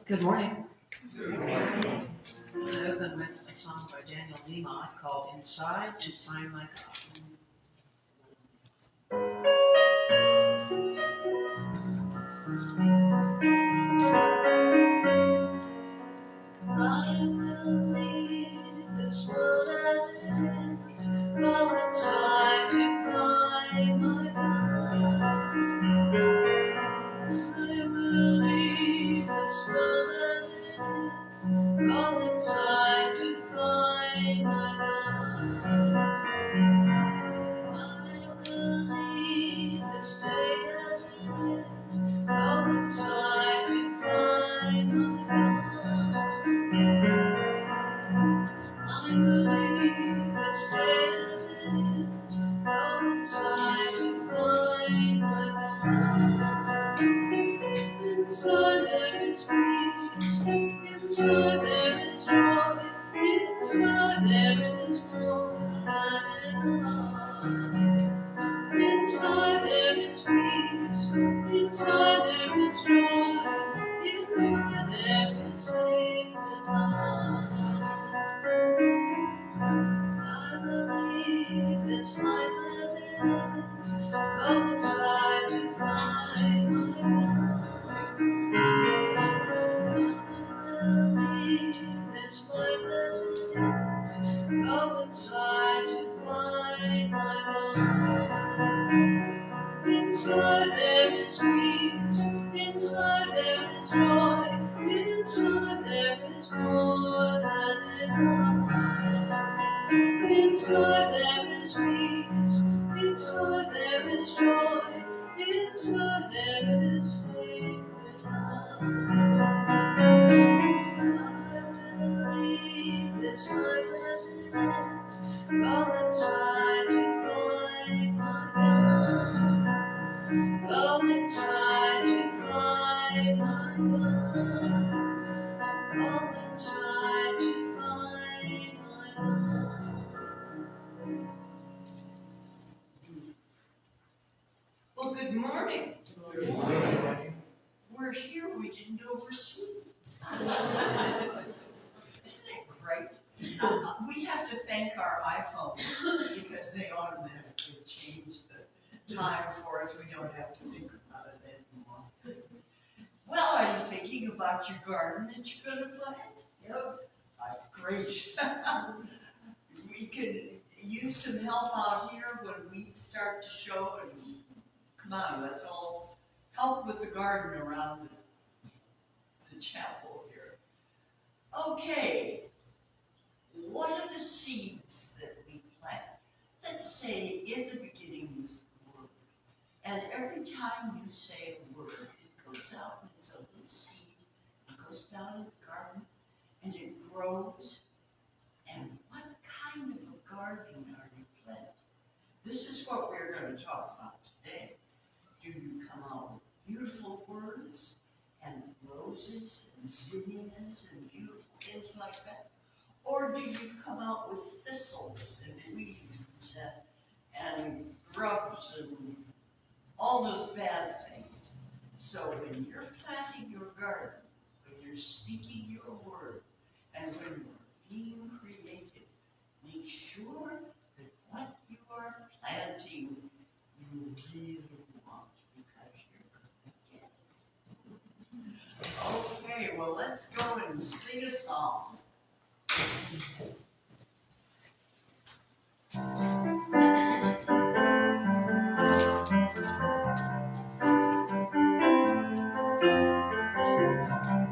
Good morning. I open with a song by Daniel Nemot called Inside to Find My God. I will leave this world as it is, go inside to find my God. I will leave this world as it is, go inside to find my God. I will leave this day as it is, go inside to find my God. I believe this day as it is, go inside to find my God. Inside there is peace, inside there is joy, inside there is more than enough. Inside there is peace, inside there is joy, inside there is safe enough. I believe this life as it is, go inside to find my God. I believe this life as it is, go inside to find my God. Inside there is peace, inside there is joy, inside there is more than enough. Inside there is peace, inside there is joy, inside there is faith enough. I believe this life as it is, go inside to find my God. Go inside to find my God. Go inside to find my God. Well, good morning. Good morning. We're here. We didn't oversleep. Isn't that great? We have to thank our iPhones because they automatically change the time for us. We don't have to think about it anymore. Well, are you thinking about your garden that you're going to plant? Yep. Great. We could use some help out here when weeds start to show, and come on, let's all help with the garden around the chapel here. Okay, what are the seeds that we plant? Let's say in the beginning was the word, and every time you say a word, it goes out and it's a little seed, it goes down in the garden, and it grows. And what kind of a garden are you planting? This is what we're going to talk about today. Do you come out with beautiful words and roses and zinnias and beautiful things like that? Or do you come out with thistles and weeds and grubs and all those bad things? So when you're planting your garden, when you're speaking your word, and when you're being creative, make sure that what you are planting you really want, because you're going to get it. Okay, well, let's go and sing a song.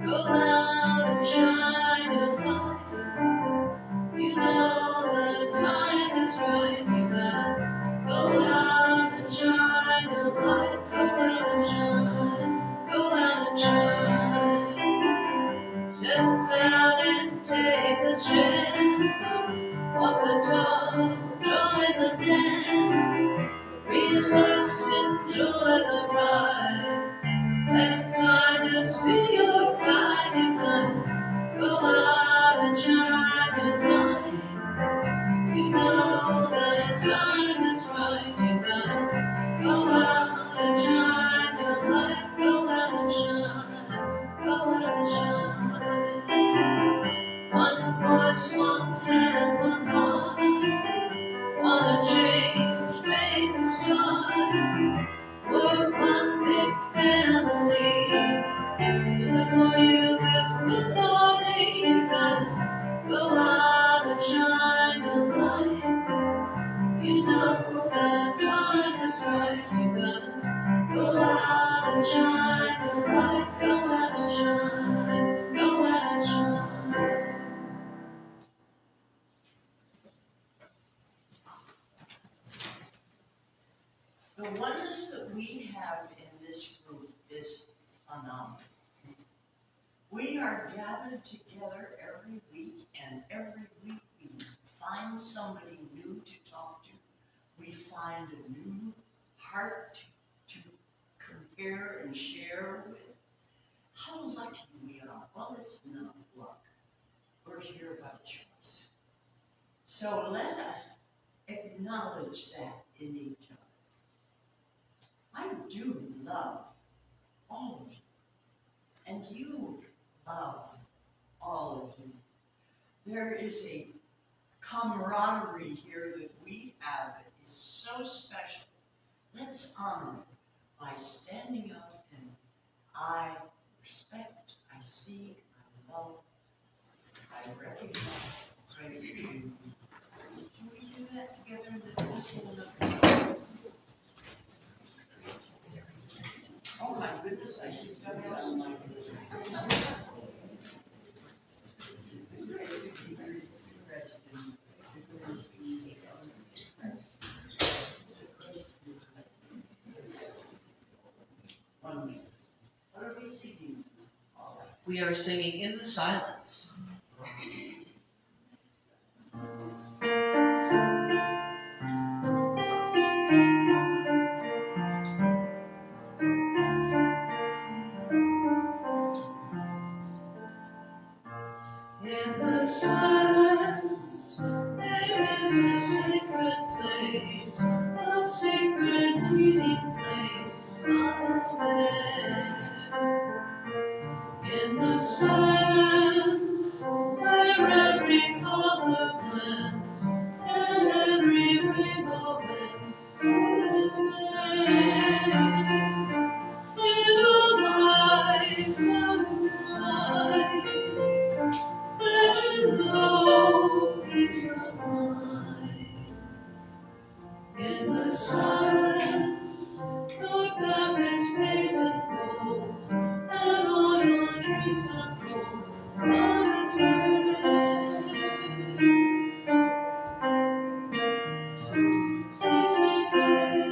Go out and shine your light. You know the time is right. You gotta go out and shine your light. Go out and shine. Go out and shine. Step out and take a chance. Walk the talk. Join phenomenal. We are gathered together every week, and every week we find somebody new to talk to. We find a new heart to compare and share with. How lucky we are. Well, it's not luck. We're here by choice. So let us acknowledge that in each other. I do love all of you. And you love all of you. There is a camaraderie here that we have that is so special. Let's honor it by standing up and I respect, I see, I love, I recognize, praise you. Can we do that together in the discipline of the song? Oh my goodness, I should have done that on my goodness. What are we singing? We are singing In the Silence. In the silence, there is a sacred place, a sacred meeting place. God is there. In the silence, where every color blends and every rainbow bends, God is there. In the light of night, let you know peace of mind. In the silence, your path is paved in gold, and all your dreams unfold. God is there. Peace is there.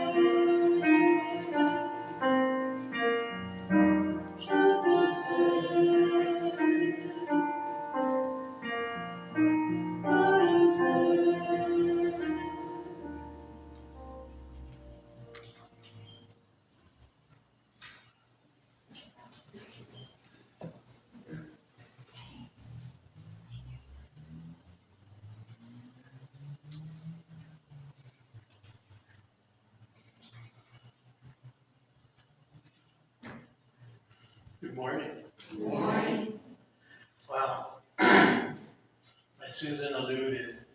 Truth is there. God is there. Good morning. Good morning. Well, as Susan alluded,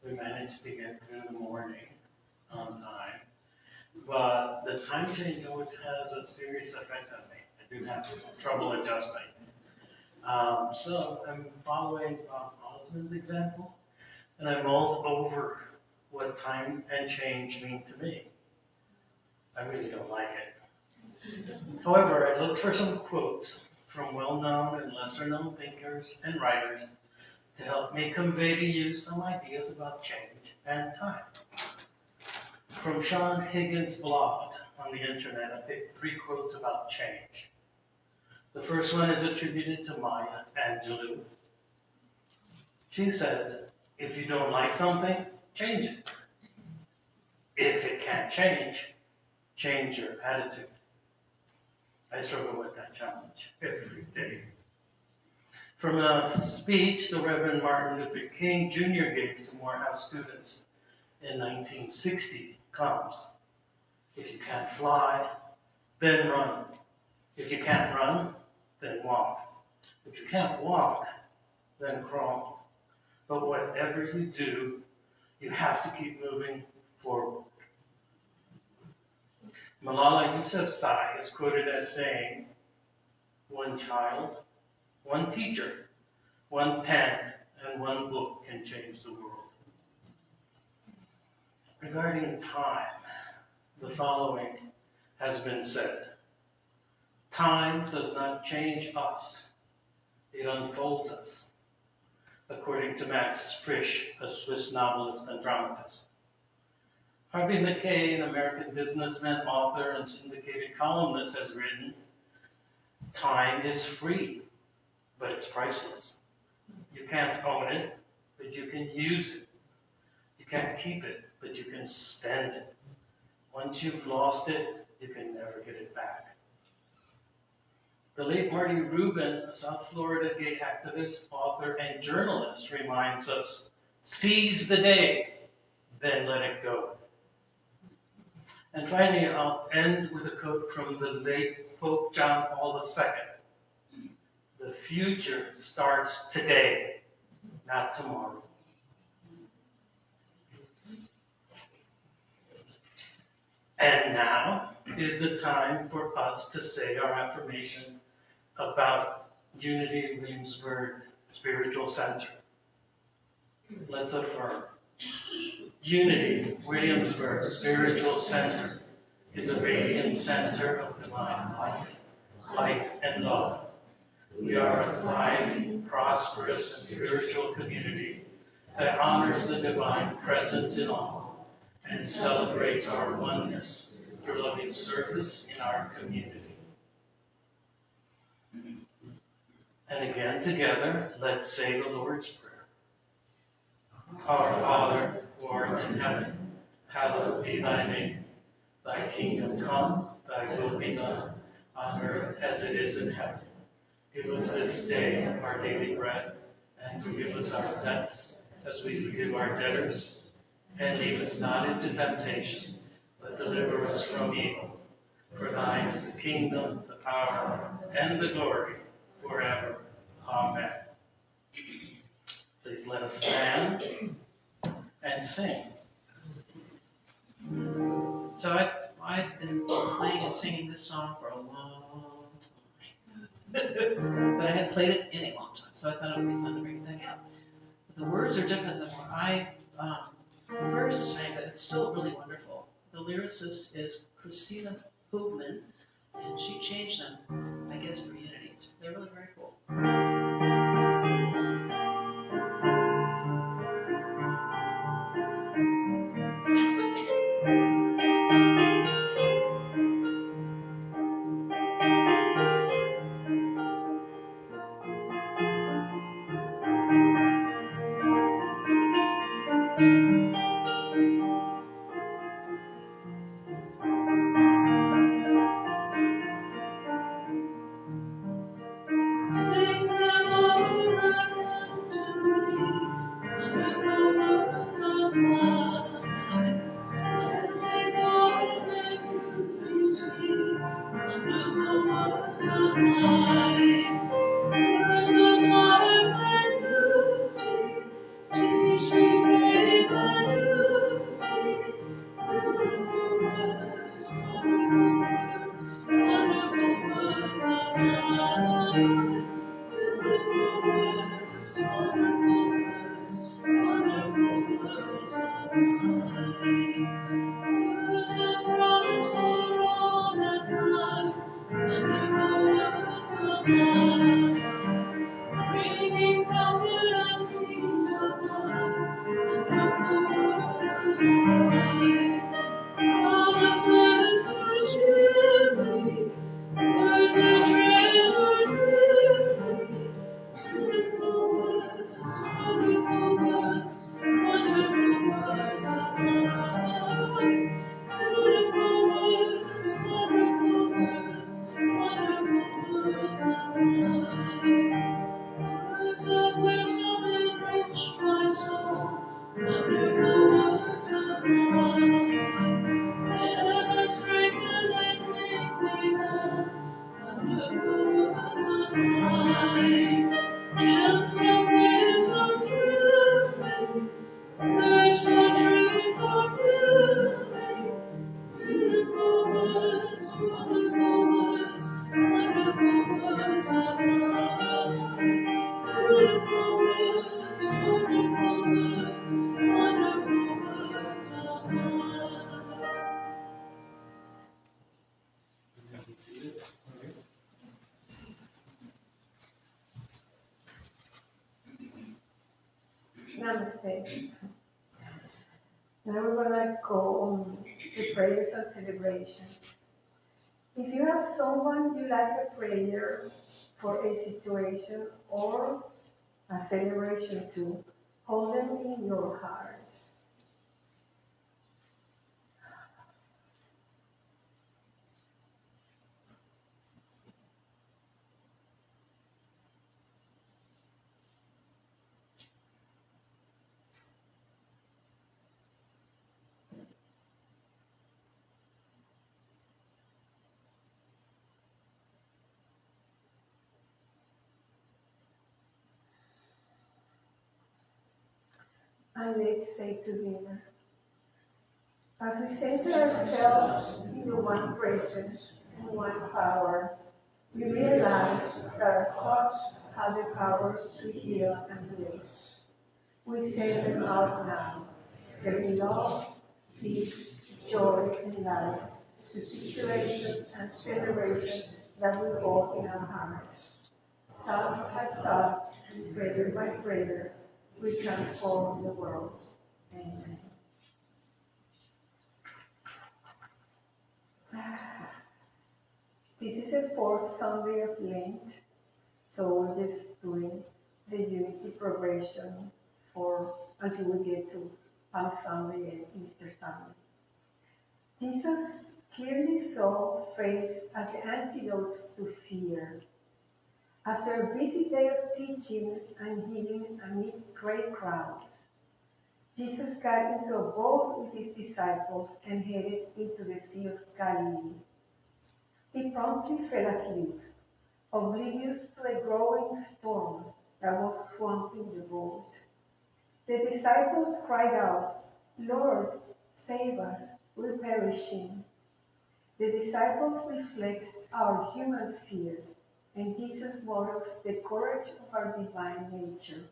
we managed to get through the morning on time, but the time change always has a serious effect on me. I do have trouble adjusting. So I'm following Osmond's example, and I mulled over what time and change mean to me. I really don't like it. However, I looked for some quotes from well-known and lesser-known thinkers and writers to help me convey to you some ideas about change and time. From Sean Higgins' blog on the internet, I picked 3 quotes about change. The first one is attributed to Maya Angelou. She says, if you don't like something, change it. If it can't change your attitude. I struggle with that challenge every day. From a speech the Reverend Martin Luther King Jr. gave to Morehouse students in 1960 comes, if you can't fly, then run. If you can't run, then walk. If you can't walk, then crawl. But whatever you do, you have to keep moving forward. Malala Yousafzai is quoted as saying, one child, one teacher, one pen, and one book can change the world. Regarding time, the following has been said. Time does not change us, it unfolds us, according to Max Frisch, a Swiss novelist and dramatist. Harvey Mackay, an American businessman, author, and syndicated columnist, has written, Time is free, but it's priceless. You can't own it, but you can use it. You can't keep it, but you can spend it. Once you've lost it, you can never get it back. The late Marty Rubin, a South Florida gay activist, author, and journalist, reminds us, seize the day, then let it go. And finally, I'll end with a quote from the late Pope John Paul II. The future starts today, not tomorrow. And now is the time for us to say our affirmation about Unity Williamsburg Spiritual Center. Let's affirm. Unity Williamsburg Spiritual Center is a radiant center of divine life, light, and love. We are a thriving, prosperous, and spiritual community that honors the divine presence in all and celebrates our oneness through loving service in our community. And again, together, let's say the Lord's Prayer. Our Father, who art in heaven, hallowed be thy name. Thy kingdom come, thy will be done, on earth as it is in heaven. Give us this day our daily bread, and forgive us our debts, as we forgive our debtors. And lead us not into temptation, but deliver us from evil. For thine is the kingdom, the power, and the glory, forever. Amen. Please let us stand and sing. So I've been playing and singing this song for a long time. But I hadn't played it in a long time, so I thought it would be fun to bring it back out. But the words are different than what I first sang, but it's still really wonderful. The lyricist is Christina Hoogman, and she changed them, I guess, for Unity. They're really very cool. Sing them over again to me, wonderful words of mine. Let me know that you see, wonderful words of mine. Words of life and beauty, teach me faith and duty. Beautiful words, wonderful words, wonderful words of mine. Beautiful words, wonderful words, wonderful words of mine. Words of promise for all mankind, wonderful words of mine. Bringing comfort and peace of mind, wonderful words of mine. Promises which give me, words of treasure dearly. Beautiful words, wonderful words, wonderful words of mine. Beautiful words, wonderful words, wonderful words of mine. Words of wisdom enrich my soul, wonderful words of mine. Ever strengthen and make me whole, wonderful words of mine. Gems of wisdom truly, thirst for truth fulfilling. Beautiful words, wonderful words, wonderful words of mine. Beautiful words, wonderful words, wonderful words of mine. Namaste. Now we're going to go on to prayers and celebration. If you have someone you like a prayer for a situation or a celebration to, hold them in your heart. And let's say together, as we center ourselves in the one presence and one power, we realize that our thoughts have the power to heal and bless. We say them out now. Bring love, peace, joy, and life to situations and celebrations that we hold in our hearts. Thought by thought, prayer by prayer, we transform the world. Amen. This is the fourth Sunday of Lent, so we're just doing the Unity progression until we get to Palm Sunday and Easter Sunday. Jesus clearly saw faith as the antidote to fear. After a busy day of teaching and healing amid great crowds, Jesus got into a boat with his disciples and headed into the Sea of Galilee. He promptly fell asleep, oblivious to a growing storm that was swamping the boat. The disciples cried out, "Lord, save us, we're perishing." The disciples reflect our human fears, and Jesus models the courage of our divine nature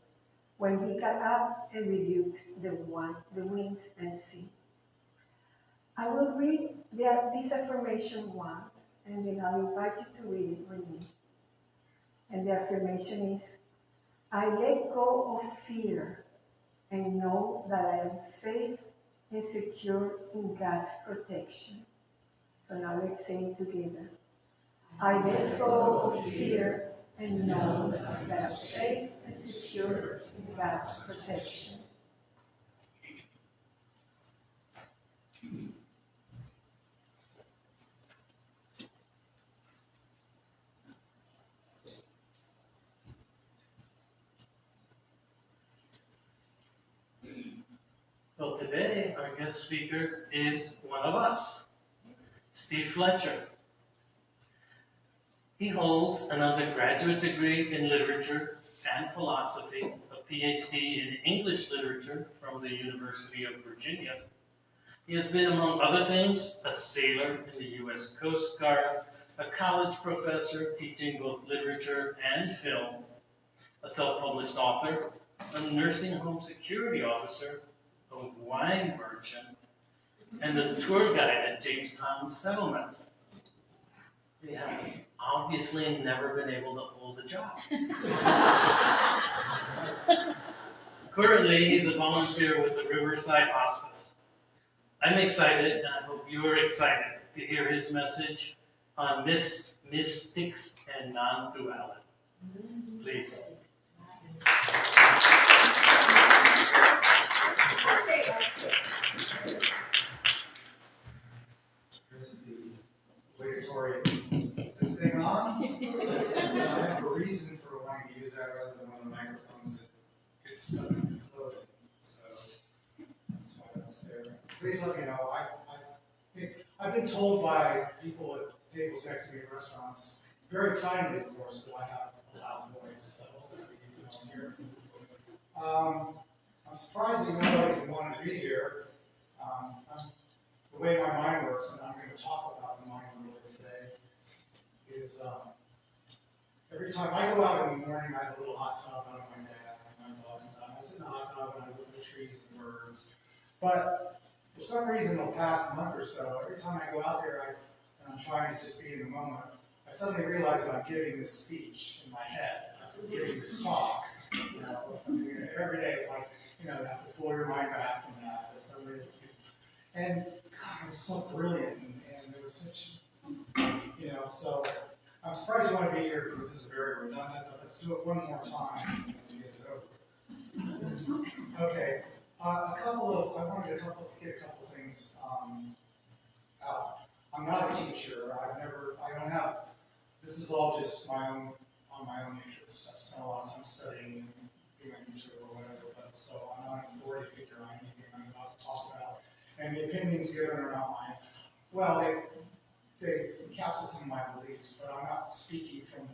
when he got up and rebuked the winds and sea. I will read this affirmation once, and then I'll invite you to read it with me. And the affirmation is, I let go of fear and know that I am safe and secure in God's protection. So now let's say it together. I let go of fear and know that I'm safe and secure in God's protection. Well, today our guest speaker is one of us, Steve Fletcher. He holds an undergraduate degree in literature and philosophy, a PhD in English literature from the University of Virginia. He has been, among other things, a sailor in the U.S. Coast Guard, a college professor teaching both literature and film, a self-published author, a nursing home security officer, a wine merchant, and a tour guide at Jamestown Settlement. He has obviously never been able to hold a job. Currently, he's a volunteer with the Riverside Hospice. I'm excited, and I hope you're excited to hear his message on mystics and non-duality. Please. Here's the obligatory, is this thing on? I have a reason for wanting to use that rather than one of the microphones that gets stuck in the clothing. So that's why that's there. Please let me know. I've been told by people at tables next to me in restaurants, very kindly, of course, that I have a loud voice, so hopefully you can all hear me. I'm surprised that nobody wanted to be here. The way my mind works, and I'm going to talk about the mind a little bit today, is every time I go out in the morning, I have a little hot tub out of my dad, and my dog comes out. I sit in the hot tub and I look at the trees and birds. But for some reason, the past month or so, every time I go out there and I'm trying to just be in the moment, I suddenly realize that I'm giving this speech in my head. I'm giving this talk. Every day it's like, you have to pull your mind back from that. And God, it was so brilliant, and there was such You know, so I'm surprised you want to be here because this is very redundant, but let's do it one more time and get it over. Okay, I wanted to get a couple things out. I'm not a teacher. I don't have, this is all just on my own interest. I've spent a lot of time studying and being on YouTube or whatever, but so I'm not an authority figure on anything I'm about to talk about. And the opinions given are not mine. Well, they encapsulate some of my beliefs, but I'm not speaking from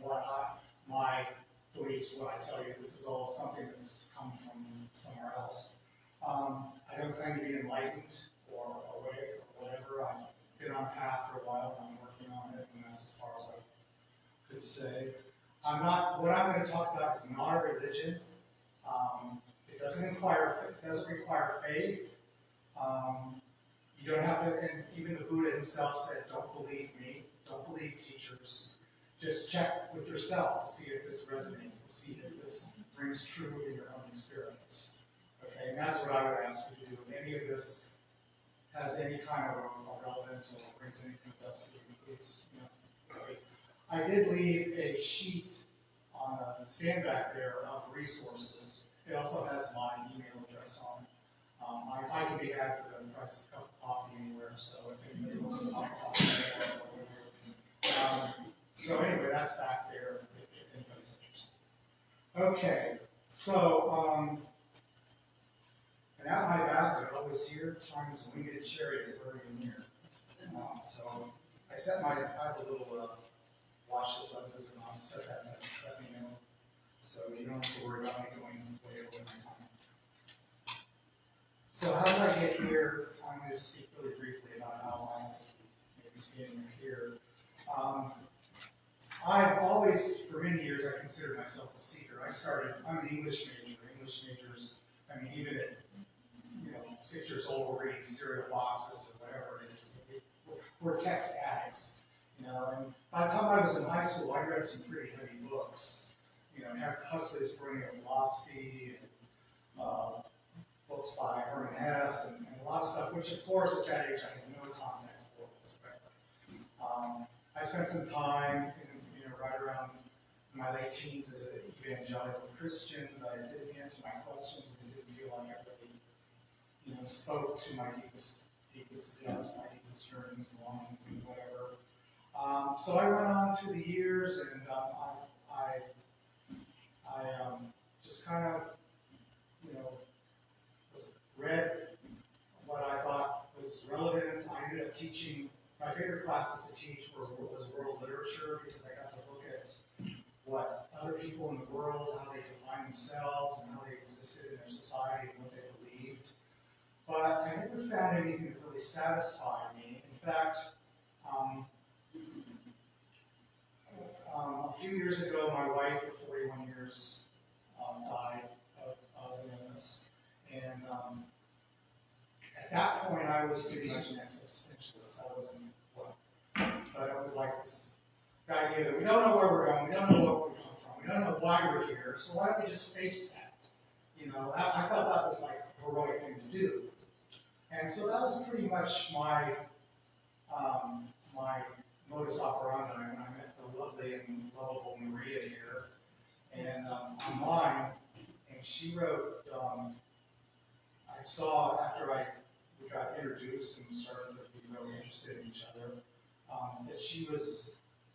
my beliefs, what I tell you. This is all something that's come from somewhere else. I don't claim to be enlightened or whatever. I've been on a path for a while and I'm working on it, and that's as far as I could say. What I'm going to talk about is not a religion. It doesn't require faith. You don't have to, and even the Buddha himself said, don't believe me, don't believe teachers. Just check with yourself to see if this resonates, to see if this rings true in your own experience. Okay, and that's what I would ask you to do. If any of this has any kind of a relevance or brings anything else to you, please, okay. I did leave a sheet on the stand back there of resources. It also has my email address on it. I can be had for the price of a cup of coffee anywhere, so if anybody wants to talk about that or whatever. So anyway, that's back there if anybody's interested. Okay, so, and at my back, I'm always here, time is a winged chariot burning near. So I have a little watch that buzzes, and I'll set that to let me know. So you don't have to worry about me going way over my time. So how did I get here? I'm going to speak really briefly about how I may be standing here. I've always, for many years, I considered myself a seeker. I'm an English major. English majors, I mean, even at 6 years old, we're reading cereal boxes or whatever it is. We're text addicts, and by the time I was in high school, I read some pretty heavy books. Huxley's Bringing of Philosophy, and books by Herman Hesse, and a lot of stuff, which of course at that age I had no context for whatsoever. I spent some time right around my late teens as an evangelical Christian, but it didn't answer my questions, and it didn't feel like it really, spoke to my deepest depths, my deepest yearnings and longings and whatever. So I went on through the years, and I just kind of, read what I thought was relevant. I ended up teaching, my favorite classes to teach was world literature, because I got to look at what other people in the world, how they define themselves and how they existed in their society and what they believed. But I never found anything that really satisfied me. In fact, a few years ago, my wife of 41 years died of an illness. And at that point, I was pretty much an existentialist. I wasn't but it was like this idea that we don't know where we're going, we don't know what we come from, we don't know why we're here, so why don't we just face that? I felt that was like a heroic thing to do. And so that was pretty much my modus operandi when I met the lovely and lovable Maria here, and online, and she wrote, I saw after we got introduced and started to be really interested in each other, that she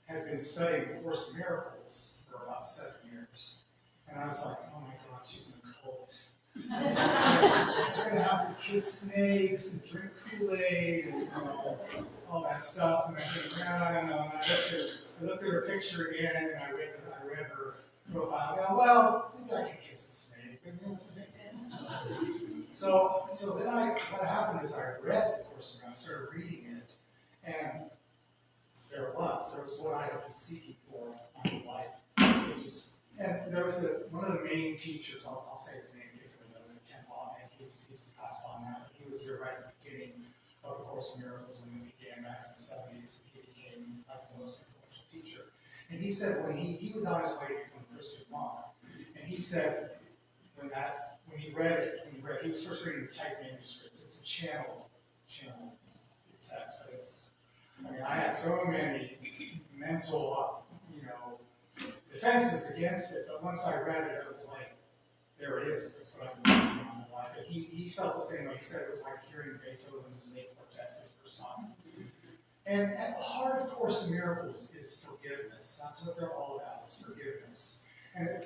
had been studying A Course in Miracles for about 7 years. And I was like, oh my God, she's in a cult. You're going to have to kiss snakes and drink Kool-Aid and all that stuff. And I said, no, I don't know. And I looked at her picture again, and I read her profile. I go, well, maybe I can kiss a snake. Maybe a snake. So then what happened is I read the Course and I started reading it, and there it was. There was what I have been seeking for my whole life. And there was one of the main teachers, I'll say his name because everyone knows him, Ken Long, and he's passed on now, but he was there right at the beginning of the Course in Miracles when we began back in the 70s. He became like the most influential teacher. And he said when he was on his way to become a Christian monk, and he said when he read it, he was first reading the typed manuscripts. It's a channeled text. I mean, I had so many mental, defenses against it, but once I read it, it was like, there it is. That's what I've been doing in my life. And he felt the same way. He said it was like hearing Beethoven's 8th Quartet for the first time. And at the heart of Course in Miracles is forgiveness. That's what they're all about, is forgiveness.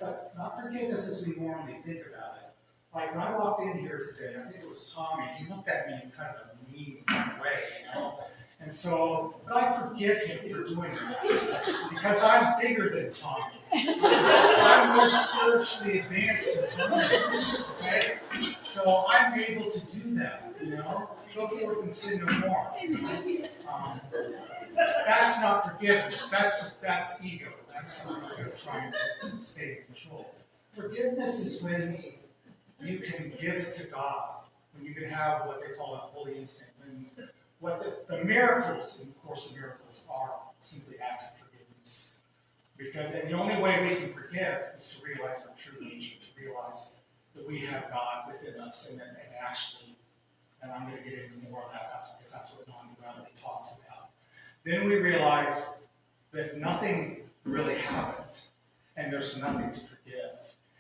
But not forgiveness as we normally think about it. Like when I walked in here today, I think it was Tommy, he looked at me in kind of a mean kind of way, And so, but I forgive him for doing that, because I'm bigger than Tommy. I'm more spiritually advanced than Tommy, okay? So I'm able to do that, Go forth and sin no more. That's not forgiveness. That's ego. That's trying to stay in control. Forgiveness is when you can give it to God, when you can have what they call a holy instinct, when what the miracles in the Course of Miracles are simply acts of forgiveness. And the only way we can forgive is to realize our true nature, to realize that we have God within us, and actually, and I'm going to get into more of that, because that's what non-duality talks about. Then we realize that nothing really happened, and there's nothing to forgive.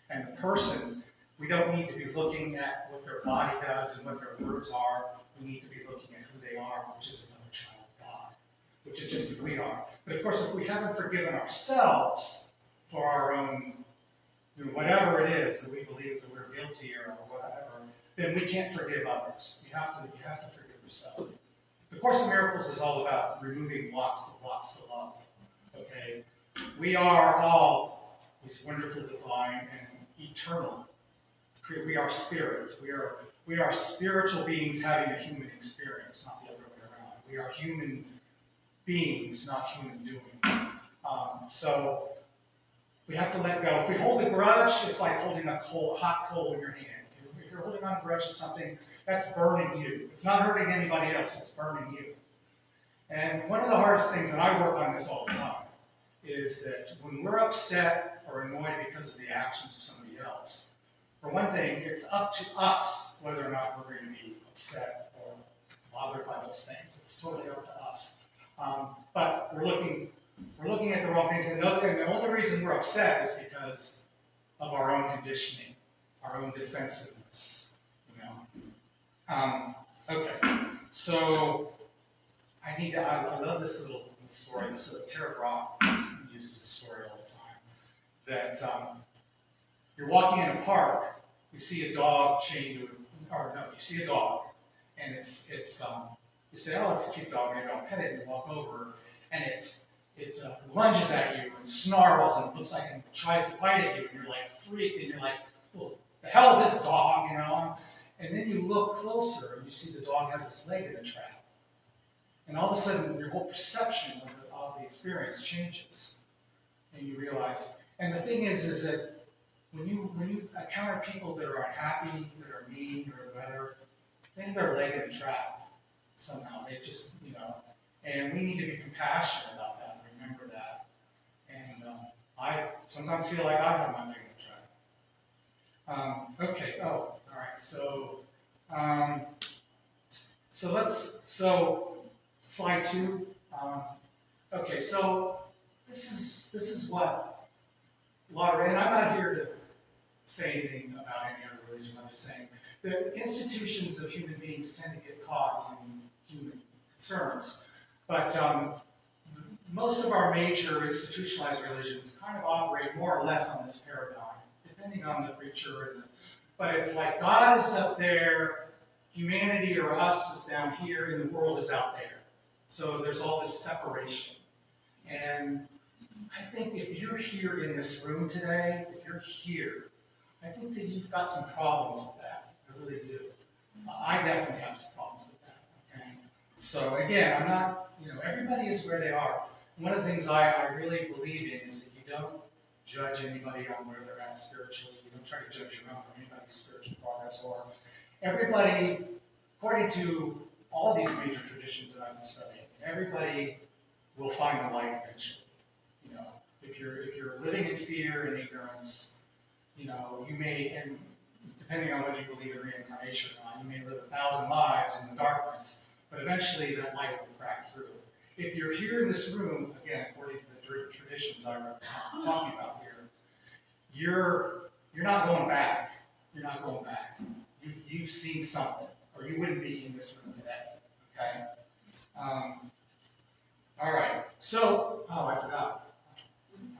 And the person, we don't need to be looking at what their body does and what their words are. We need to be looking at who they are, which is another child of God, which is just who we are. But of course, if we haven't forgiven ourselves for our own, whatever it is that we believe that we're guilty or whatever, then we can't forgive others. You have to forgive yourself. The Course in Miracles is all about removing blocks to love. Okay? We are all these wonderful, divine, and eternal. We are spirit. We are spiritual beings having a human experience, not the other way around. We are human beings, not human doings. So we have to let go. If we hold a grudge, it's like holding a hot coal in your hand. If you're holding on a grudge to something, that's burning you. It's not hurting anybody else, it's burning you. And one of the hardest things, and I work on this all the time, is that when we're upset or annoyed because of the actions of somebody else, for one thing, it's up to us whether or not we're going to be upset or bothered by those things. It's totally up to us. But we're looking at the wrong things, and the only reason we're upset is because of our own conditioning, our own defensiveness. Okay, so I love this little story. This sort of Tara Brock uses this story all the time. That you're walking in a park, you see a dog chained to, you see a dog, and you say, oh, it's a cute dog, maybe I'll pet it, and you walk over, and it lunges at you and snarls and looks like it tries to bite at you, and you're like freaked, and you're like, well, the hell with this dog, And then you look closer and you see the dog has its leg in a trap. And all of a sudden, your whole perception of the experience changes. And you realize, and the thing is that when you encounter people that are unhappy, that are mean, or whatever, they have their leg in a trap somehow. They just, and we need to be compassionate about that and remember that. And I sometimes feel like I have my leg in a trap. Okay, all right, so slide 2. Okay, so this is what a lot of, and I'm not here to say anything about any other religion. I'm just saying the institutions of human beings tend to get caught in human concerns, but most of our major institutionalized religions kind of operate more or less on this paradigm, depending on the preacher. But it's like God is up there, humanity or us is down here, and the world is out there. So there's all this separation. And I think if you're here in this room today, if you're here, I think that you've got some problems with that. I really do. I definitely have some problems with that. Okay? So again, I'm not, everybody is where they are. One of the things I really believe in is that you don't judge anybody on where they're at spiritually. You don't try to judge your own or anybody's spiritual progress. Or everybody, according to all these major traditions that I've been studying, everybody will find the light eventually. If you're living in fear and ignorance, you may, and depending on whether you believe in reincarnation or not, you may live 1,000 lives in the darkness, but eventually that light will crack through. if you're here in this room, again, according to the traditions I'm talking about here, you're not going back. You're not going back. You've seen something, or you wouldn't be in this room today. Okay. All right. So, I forgot.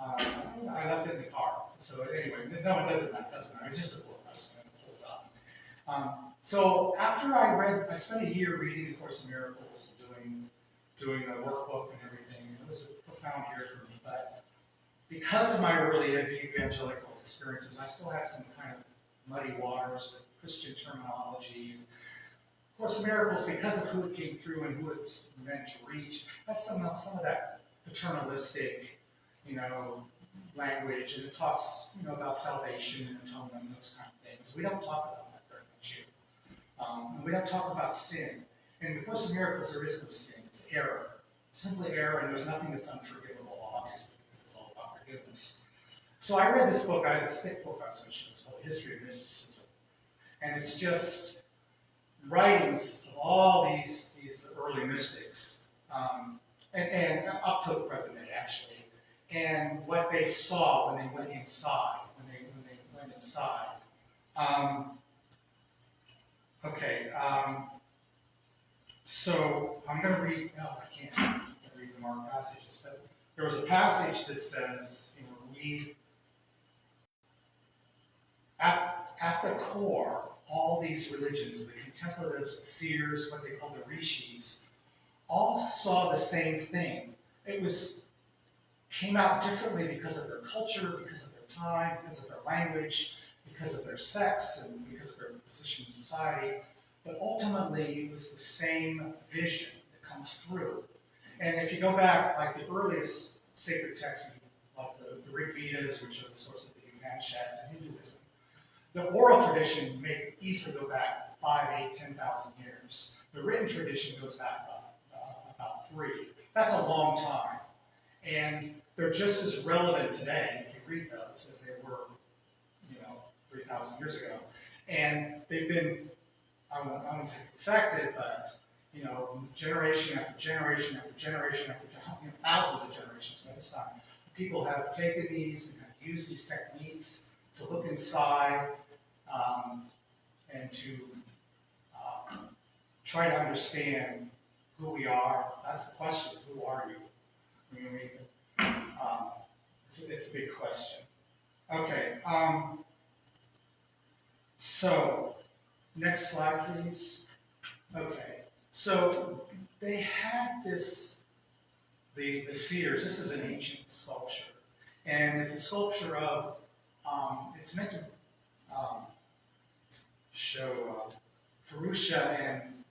I left it in the car. So anyway, no, it doesn't matter. It doesn't matter. It's just a book. I was going to pull it up. So after I spent a year reading A Course in Miracles, doing the workbook and everything. It was a profound year for me. But because of my early evangelical experiences, I still had some kind of muddy waters with Christian terminology. Of Course in Miracles, because of who it came through and who it's meant to reach, has some of that paternalistic, language, and it talks, about salvation and atonement and those kind of things. We don't talk about that very much here. And we don't talk about sin. In the Course in Miracles, there is no sin. It's error. Simply error, and there's nothing that's unforgivable, obviously, because it's all about forgiveness. So I read this book. I had a thick book I was going to show. It's called History of Mysticism. And it's just writings of all these early mystics, and up to the present day, actually, and what they saw when they went inside, So I'm going to read, no, I can't read the more passages, but there was a passage that says, at the core, all these religions, the contemplatives, the seers, what they call the rishis, all saw the same thing. It came out differently because of their culture, because of their time, because of their language, because of their sex, and because of their position in society. But ultimately, it was the same vision that comes through. And if you go back, like the earliest sacred texts, like the Rig Vedas, which are the source of the Upanishads in Hinduism, the oral tradition may easily go back 5, 8, 10,000 years. The written tradition goes back about 3. That's a long time. And they're just as relevant today, if you read those, as they were, 3,000 years ago. And they've been, I won't say perfected, but, generation after generation after generation after thousands of generations at this time, people have taken these and have used these techniques to look inside and to try to understand who we are. That's the question. Who are you? It's a big question. Okay. So, next slide, please. Okay. So they had the seers. This is an ancient sculpture, and it's a sculpture of. It's meant to show Purusha and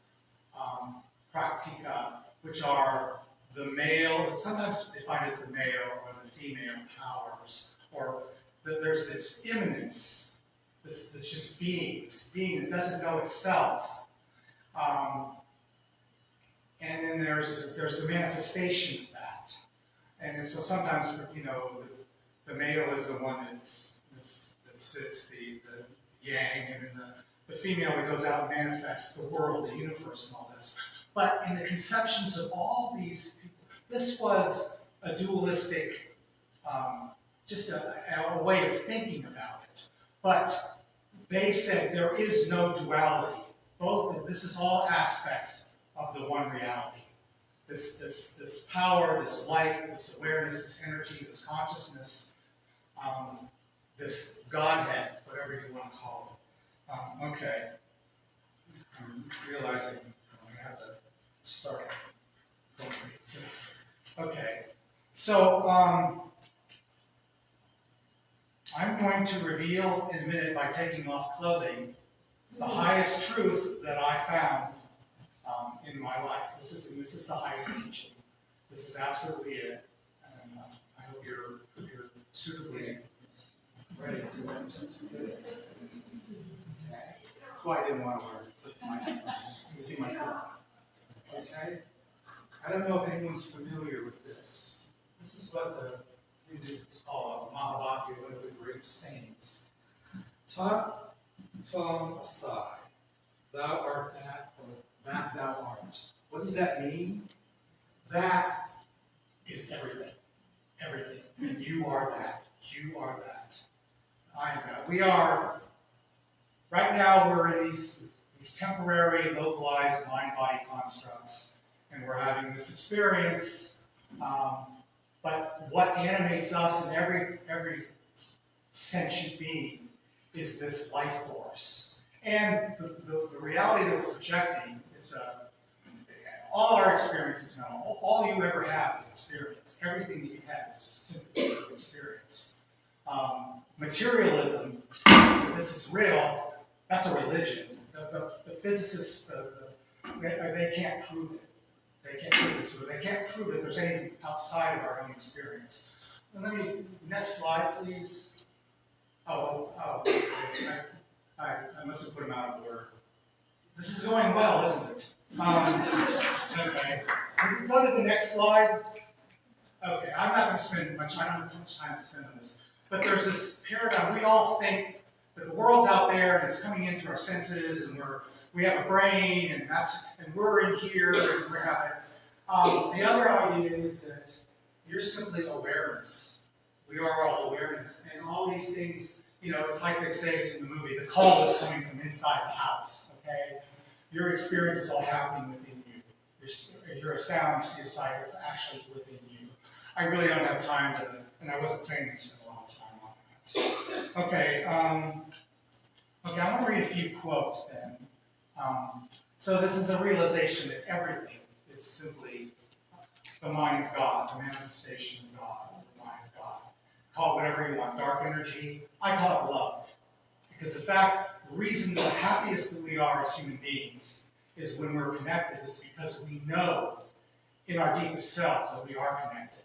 Praktika, which are the male, sometimes defined as the male or the female powers, or that there's this immanence, this just being that doesn't know itself. And then there's the manifestation of that. And so sometimes, the male is the one that sits the yang, and then the female that goes out and manifests the world, the universe, and all this. But in the conceptions of all these people, this was a dualistic, just a way of thinking about it. But they said there is no duality. This is all aspects of the one reality. This power, this light, this awareness, this energy, this consciousness, this Godhead, whatever you want to call it. Okay. I'm realizing I have to start. Okay. So I'm going to reveal in a minute, by taking off clothing, the highest truth that I found in my life. This is the highest teaching. This is absolutely it. And I hope you're suitably ready to learn. Okay. That's why I didn't want to wear it. I can see myself. Okay? I don't know if anyone's familiar with this. This is what the Hindus call Mahavakya, one of the great sayings. Tat tvam asai. Thou art that, or that thou art. What does that mean? that is everything. Everything. And you are that. You are that. I am that. We are, right now we're in these temporary, localized mind-body constructs, and we're having this experience. But what animates us and every sentient being is this life force. And the reality that we're projecting, all our experiences now, all you ever have is experience. Everything that you have is just simply experience. Materialism, if this is real, that's a religion. The physicists, they can't prove it. They can't prove it. So they can't prove that there's anything outside of our own experience. And next slide, please. I must have put them out of order. This is going well, isn't it? Okay. Can we go to the next slide? Okay, I'm not going to spend much, I don't have much time to spend on this. But there's this paradigm. We all think that the world's out there and it's coming in through our senses, and we have a brain, and we're in here, and we have it. The other idea is that you're simply awareness. We are all awareness, and all these things, it's like they say in the movie, the call is coming from inside the house, okay? Your experience is all happening within you. You hear a sound, you see a sight, it's actually within you. I really don't have time and I wasn't planning to spend a lot of time on that. Okay, I want to read a few quotes then. So this is a realization that everything is simply the mind of God, the manifestation of God, the mind of God. Call it whatever you want, dark energy. I call it love. Because the reason the happiest that we are as human beings is when we're connected is because we know in our deepest selves that we are connected,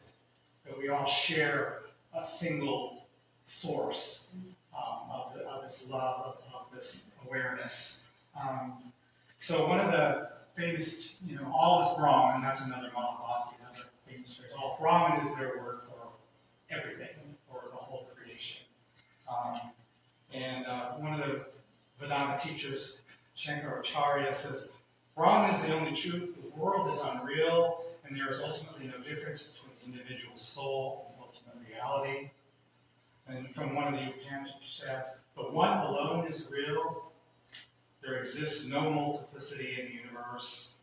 that we all share a single source of this love, of this awareness. So one of the famous, all is Brahman, that's another Mahabharata, another famous phrase. All Brahman is their word for everything, for the whole creation. One of the Vedanta teachers, Shankaracharya, says, Brahman is the only truth, the world is unreal, and there is ultimately no difference between individual soul and ultimate reality. And from one of the Upanishads, the one alone is real. There exists no multiplicity in the universe.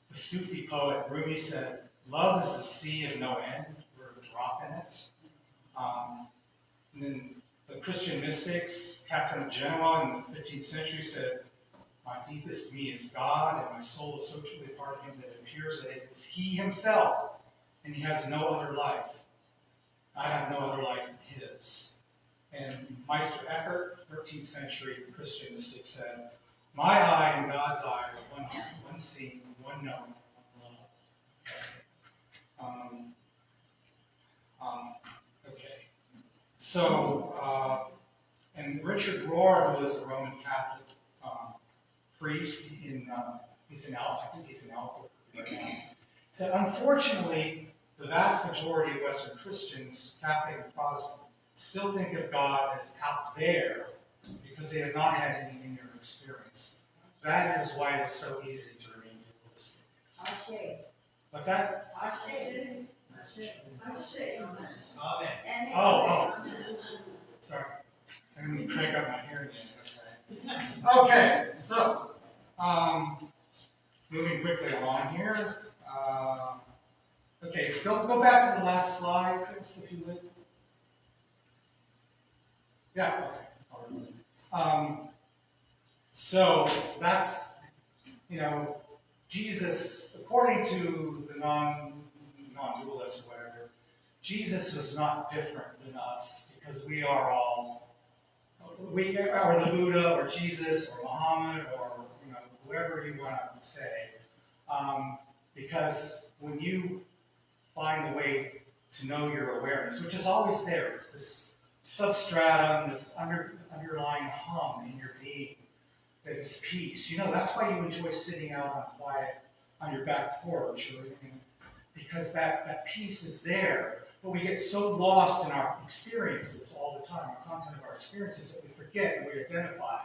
The Sufi poet Rumi said, love is the sea of no end. We're a drop in it. And then the Christian mystics, Catherine of Genoa in the 15th century said, my deepest me is God, and my soul is so truly a part of him that it appears that it is he himself, and he has no other life. I have no other life than his. And Meister Eckhart, 13th century Christian mystic, said, my eye and God's eye are one seen, one known, one love. Okay. So, and Richard Rohr, who was a Roman Catholic priest I think he's in Alpha right now, said, unfortunately, the vast majority of Western Christians, Catholic and Protestant, still think of God as out there because they have not had any inner experience. That is why it is so easy to remain dualistic. What's that? Oh. Sorry. I'm going to crank up my hearing aid. Okay, so, moving quickly along here. Okay, go back to the last slide, Chris, if you would. Yeah, okay. So that's, Jesus, according to the non-dualists or whatever, Jesus was not different than us because we are the Buddha or Jesus or Muhammad or whoever you want to say. Because when you find the way to know your awareness, which is always there, it's this substratum, this underlying hum in your being that is peace. That's why you enjoy sitting out on quiet on your back porch, because that peace is there. But we get so lost in our experiences all the time, our content of our experiences, that we forget and we identify.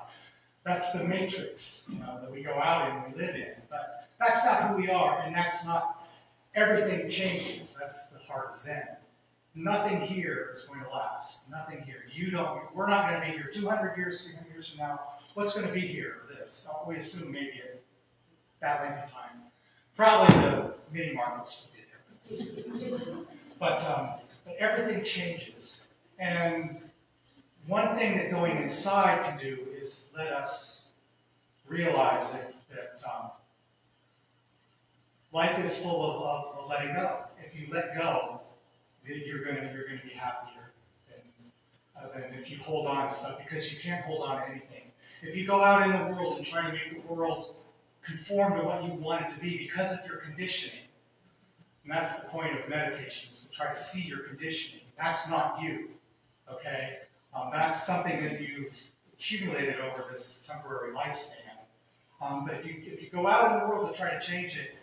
That's the matrix, that we go out in and we live in. But that's not who we are, and that's not everything changes. That's the heart of Zen. Nothing here is going to last. Nothing here. We're not going to be here 200 years, 300 years from now. What's going to be here? This. We assume maybe at that length of time. Probably the mini markets will be there. But everything changes. And one thing that going inside can do is let us realize that life is full of letting go. If you let go, you're going to be happier than if you hold on to stuff, because you can't hold on to anything. If you go out in the world and try to make the world conform to what you want it to be because of your conditioning, and that's the point of meditation, is to try to see your conditioning. That's not you, okay? That's something that you've accumulated over this temporary lifespan. But if you go out in the world to try to change it,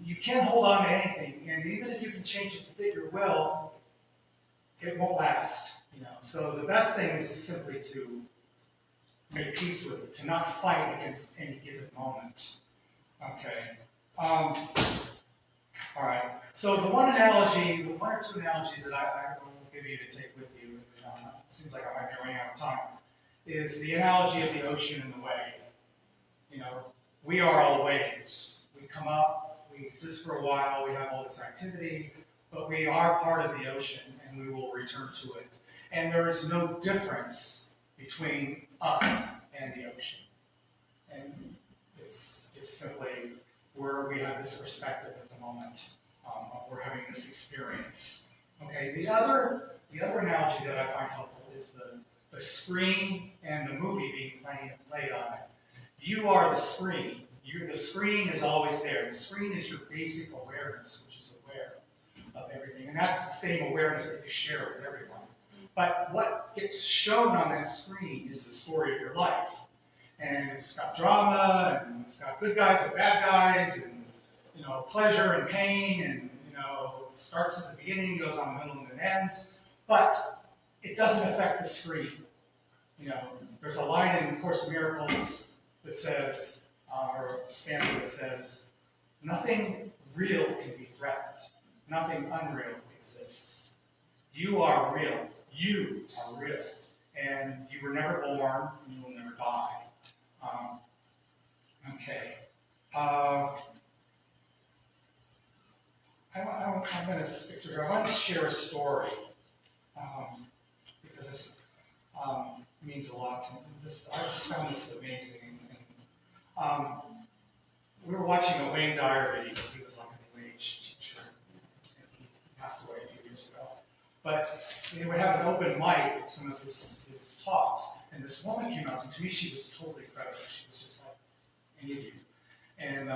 you can't hold on to anything, and even if you can change it to fit your will, it won't last. So the best thing is simply to make peace with it, to not fight against any given moment. Okay. All right. So the one or two analogies that I will give you to take with you, seems like I might be running out of time, is the analogy of the ocean and the wave. We are all waves. We come up, we exist for a while, we have all this activity, but we are part of the ocean, and we will return to it. And there is no difference between us and the ocean. And it's simply where we have this perspective at the moment. We're having this experience. Okay, the other analogy that I find helpful is the screen and the movie being played on it. You are the screen. The screen is always there. The screen is your basic awareness, which is aware of everything. And that's the same awareness that you share with everyone. But what gets shown on that screen is the story of your life. And it's got drama, and it's got good guys and bad guys, and pleasure and pain, and it starts at the beginning, goes on the middle, and then ends. But it doesn't affect the screen. There's a line in Course in Miracles that says, or a stanza that says, nothing real can be threatened. Nothing unreal exists. You are real. You are real. And you were never born, and you will never die. Okay. I'm going to stick to here. I want to share a story because this means a lot to me. I just found this amazing. And, we were watching a Wayne Dyer video. He was like a New Age teacher, and he passed away a few years ago. But they would have an open mic at some of his talks, and this woman came up, and to me she was totally incredible. She was just like any of you. And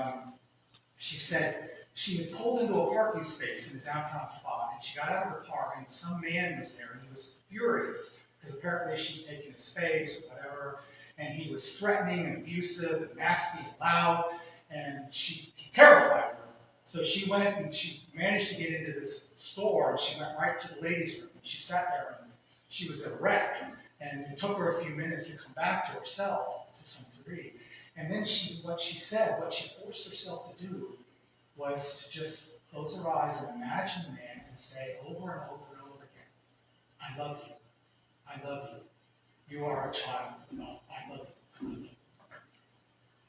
she said she had pulled into a parking space in a downtown spot, and she got out of her car, and some man was there, and he was furious, because apparently she had taken his space or whatever, and he was threatening and abusive and nasty and loud, and he terrified her. So she went and she managed to get into this store, and she went right to the ladies' room. She sat there, and she was a wreck, and it took her a few minutes to come back to herself to some degree. And then what she forced herself to do was to just close her eyes and imagine the man and say over and over and over again, I love you. I love you. You are a child of God. I love you. I love you.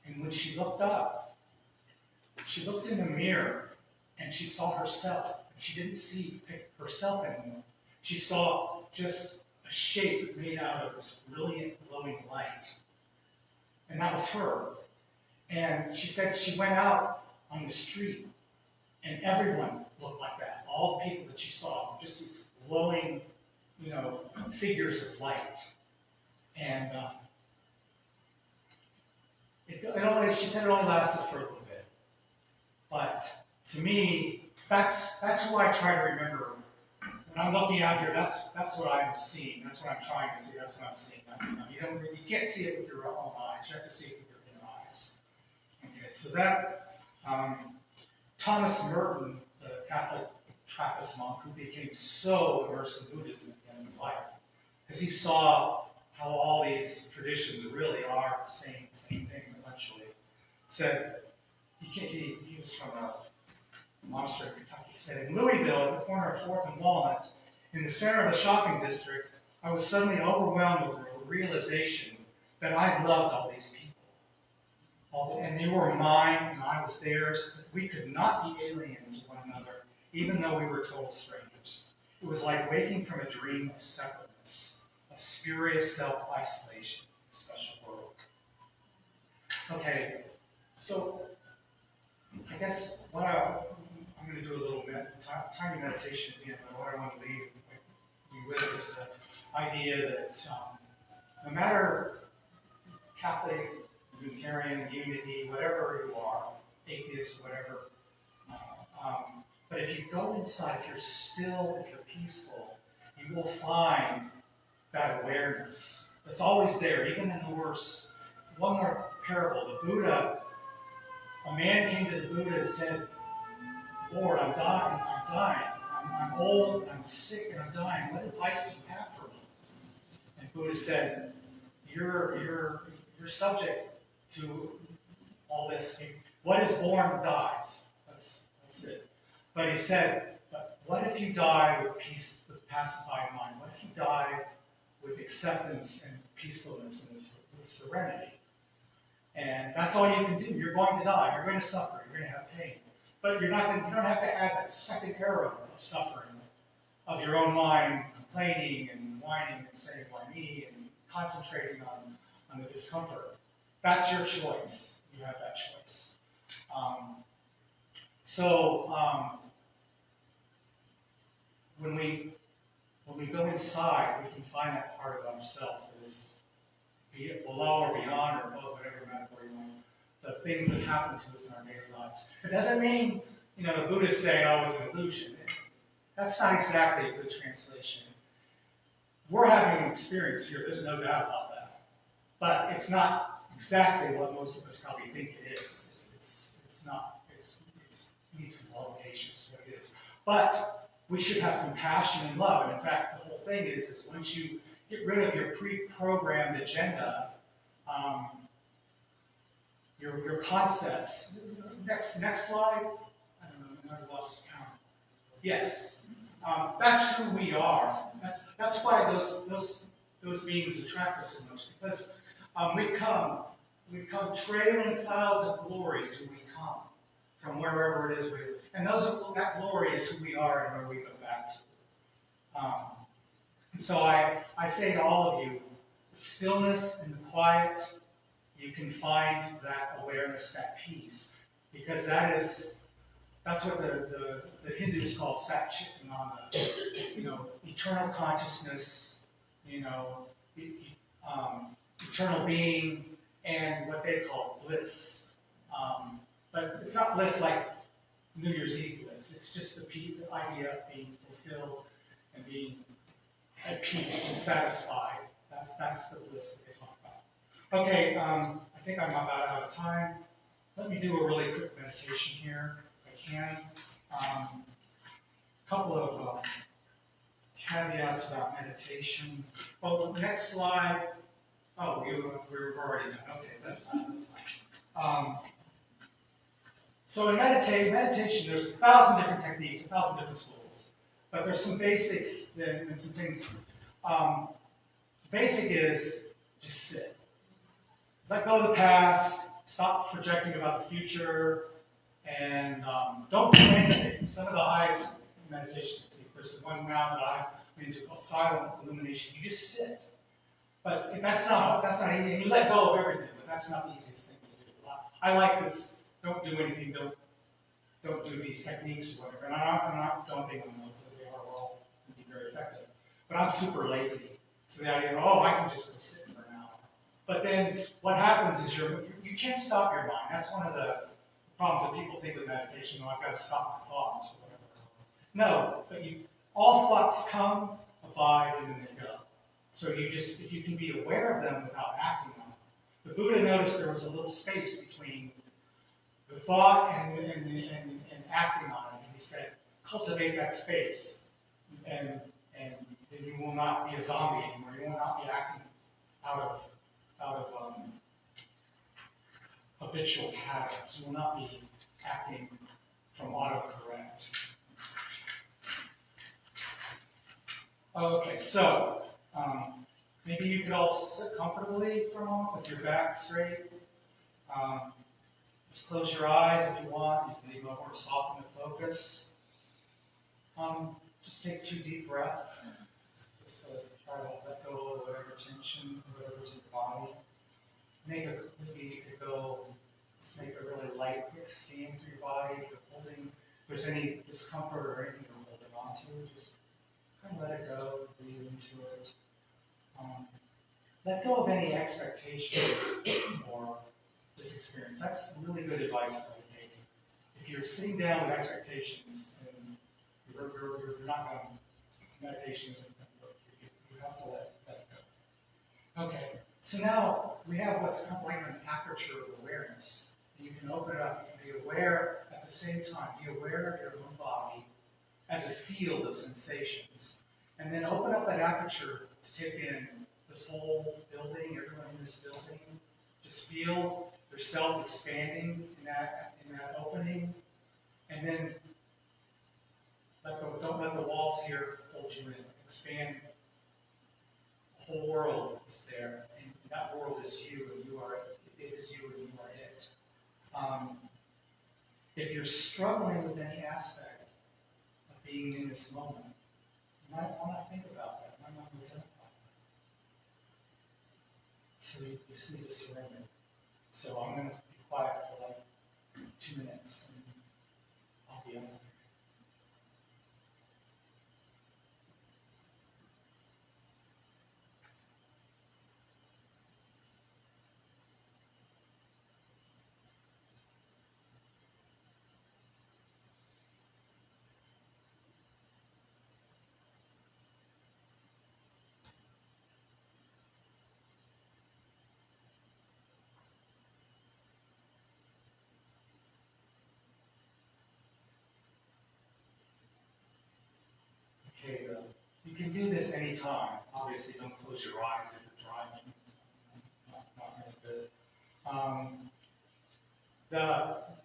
And when she looked up, she looked in the mirror and she saw herself. She didn't see herself anymore. She saw just a shape made out of this brilliant glowing light. And that was her. And she said she went out on the street and everyone looked like that. All the people that she saw were just these glowing, figures of light. And she said it only lasted for a little bit. But to me, that's who I try to remember. When I'm looking out here, that's what I'm seeing. That's what I'm trying to see. That's what I'm seeing. You can't see it with your own eyes. You have to see it with your inner eyes. Okay, so that Thomas Merton, the Catholic Trappist monk who became so immersed in Buddhism at the end of his life, because he saw how all these traditions really are the same thing eventually, said he was from Monastery, Kentucky. He said, in Louisville, at the corner of 4th and Walnut, in the center of the shopping district, I was suddenly overwhelmed with the realization that I loved all these people. And they were mine, and I was theirs. We could not be alien to one another, even though we were total strangers. It was like waking from a dream of separateness, of spurious self-isolation, a special world. Okay, so I guess I'm going to do a little tiny meditation at the end, but what I want to leave you with is the idea that no matter Catholic, Unitarian, Unity, whatever you are, atheist, whatever, but if you go inside, if you're peaceful, you will find that awareness that's always there, even in the worst. One more parable, the Buddha, a man came to the Buddha and said, Lord, I'm dying, I'm old, I'm sick, and I'm dying. What advice do you have for me? And Buddha said, you're subject to all this. What is born dies. That's it. But he said, but what if you die with peace, with pacified mind? What if you die with acceptance and peacefulness and with serenity? And that's all you can do. You're going to die. You're going to suffer. You're going to have pain. But you don't have to add that second arrow of suffering of your own mind, complaining and whining and saying, why me, and concentrating on the discomfort. That's your choice. You have that choice. When we go inside, we can find that part of ourselves that is, be it below or beyond or above, whatever metaphor you want, the things that happen to us in our daily lives. It doesn't mean, the Buddhists say, oh, it's an illusion. That's not exactly a good translation. We're having an experience here, there's no doubt about that. But it's not exactly what most of us probably think it is. It's not, it needs some qualifications to what it is. But we should have compassion and love. And in fact, the whole thing is once you get rid of your pre-programmed agenda, your concepts. Next slide. I don't know, I lost count. Yes, that's who we are. That's why those beings attract us so much, because we come trailing clouds of glory till we come from wherever it is and that glory is who we are and where we go back to. So I say to all of you, the stillness and the quiet, you can find that awareness, that peace, because that's what the Hindus call Sat Chit Ananda, eternal consciousness, eternal being, and what they call bliss. But it's not bliss like New Year's Eve bliss. It's just the idea of being fulfilled and being at peace and satisfied. That's the bliss that they talk about. Okay, I think I'm about out of time. Let me do a really quick meditation here, if I can. Couple of caveats about meditation. Oh, the next slide. Oh, we're already done. Okay, that's fine. So in meditation, there's 1,000 different techniques, 1,000 different schools. But there's some basics and some things. Basic is just sit. Let go of the past, stop projecting about the future, and don't do anything. Some of the highest meditation techniques, there's one now that I'm into called silent illumination. You just sit. But that's not easy. And you let go of everything, but that's not the easiest thing to do. I like this. Don't do anything. Don't do these techniques or whatever. And I'm not dumping on those. They are all can be very effective. But I'm super lazy. So the idea of, I can just go sit for an hour. But then what happens is you can't stop your mind. That's one of the problems that people think with meditation. I've got to stop my thoughts or whatever. No, but all thoughts come, abide, and then they go. So if you can be aware of them without acting on them. The Buddha noticed there was a little space between the thought and acting on it. And he said, cultivate that space. And then you will not be a zombie anymore. You will not be acting out of habitual patterns. You will not be acting from autocorrect. Okay, so maybe you could all sit comfortably for a moment with your back straight. Just close your eyes if you want. You can even more soften the focus. Just take 2 deep breaths. Just try to let go of whatever tension, whatever's in your body. Maybe you could just make a really light, quick scan through your body. If there's any discomfort or anything you're holding on to, just kind of let it go, breathe into it. Let go of any expectations for this experience. That's really good advice for meditating. If you're sitting down with expectations, and you're not going to, meditation isn't going to work for you. You have to let that go. Okay, so now we have what's kind of like an aperture of awareness. And you can open it up. You can be aware at the same time. Be aware of your own body as a field of sensations. And then open up that aperture to take in this whole building, everyone in this building. Just feel yourself expanding in that opening. And then don't let the walls here hold you in. Expand. The whole world is there. And that world is you, and it is you, and you are it. If you're struggling with any aspect of being in this moment, you might want to think about that. You might want to identify that. So you just need to surrender. So I'm going to be quiet for like 2 minutes, and I'll be on. Okay, you can do this anytime. Obviously, don't close your eyes if you're driving. Not really good. A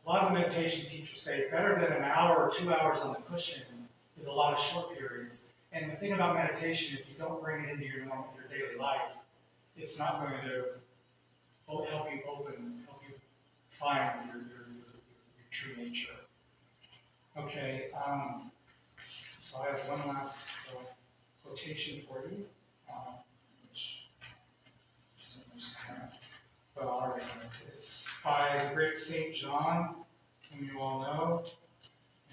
lot of the meditation teachers say better than an hour or 2 hours on the cushion is a lot of short periods. And the thing about meditation, if you don't bring it into your daily life, it's not going to help you find your true nature. Okay. So I have one last quotation for you, which isn't much time, but I'll read it. It's by the great Saint John, whom you all know,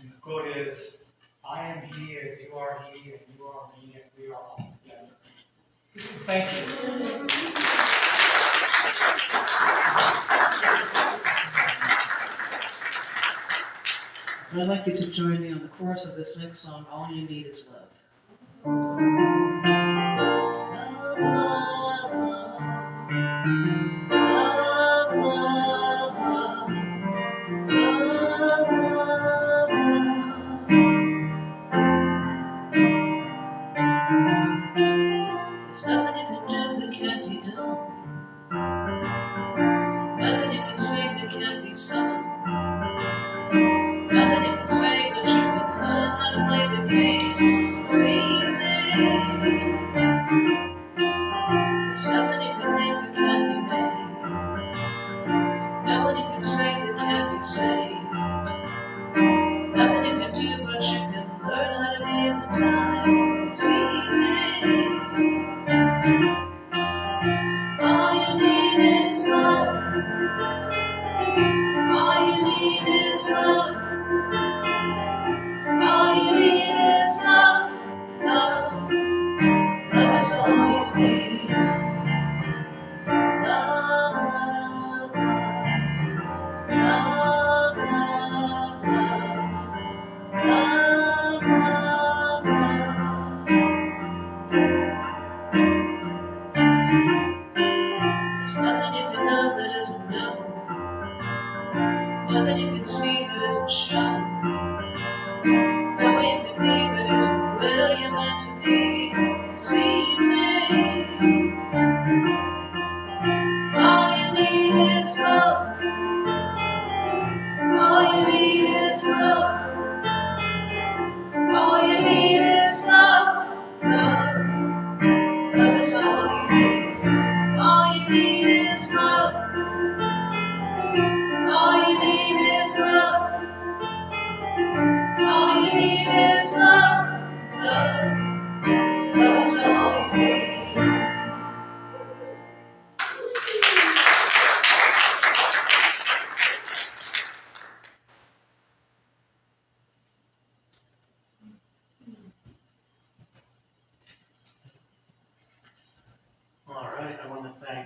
and the quote is, "I am he as you are he, and you are me, and we are all together." Thank you. I'd like you to join me on the chorus of this next song, All You Need Is Love. There's nothing you can do that can't be done. Nothing you can say that can't be sung. Nothing you can say, but you can learn how to play the game. It's easy. There's nothing you can make that can't be made. No one you can say that can't be saved. Nothing you can do, but you can learn how to be in the time. It's easy. All you need is love. All you need is love. All you need is love. Love. Love is all you need.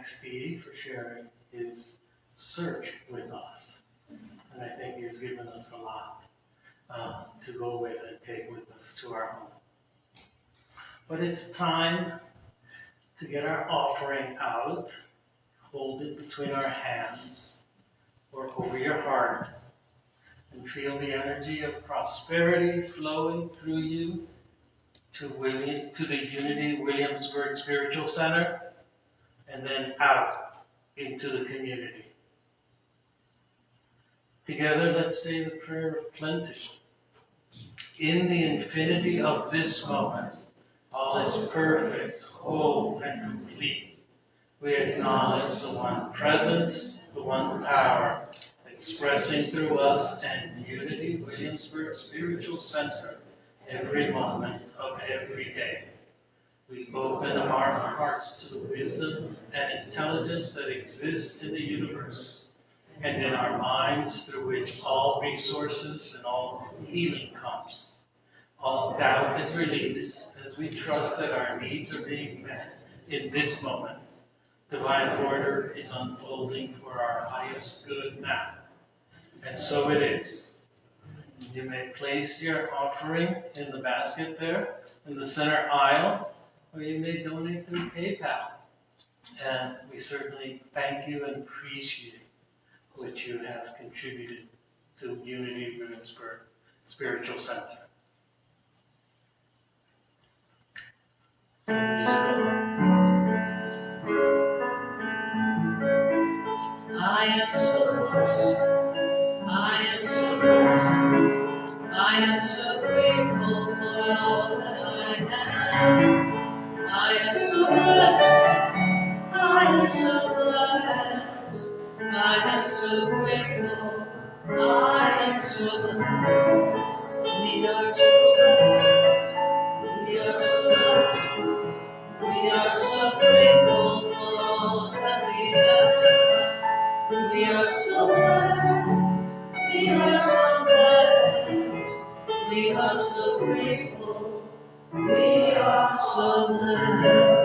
Steve for sharing his search with us. And I think he's given us a lot to go with and take with us to our home. But it's time to get our offering out, hold it between our hands or over your heart, and feel the energy of prosperity flowing through you to the Unity Williamsburg Spiritual Center, and then out into the community. Together, let's say the prayer of plenty. In the infinity of this moment, all is perfect, whole, and complete. We acknowledge the one presence, the one power, expressing through us and Unity Williamsburg Spiritual Center every moment of every day. We open our hearts to the wisdom and intelligence that exists in the universe and in our minds, through which all resources and all healing comes. All doubt is released as we trust that our needs are being met in this moment. Divine order is unfolding for our highest good now. And so it is. You may place your offering in the basket there in the center aisle, or you may donate through PayPal. And we certainly thank you and appreciate what you have contributed to Unity Williamsburg Spiritual Center. I am so blessed. I am so blessed. I am so grateful for all that I am. I am so blessed. I am so blessed. I am so grateful. I am so blessed. We are so blessed. We are so blessed. We are so grateful for all that we have. We are so blessed. We are so blessed. We are so grateful. We are so blessed.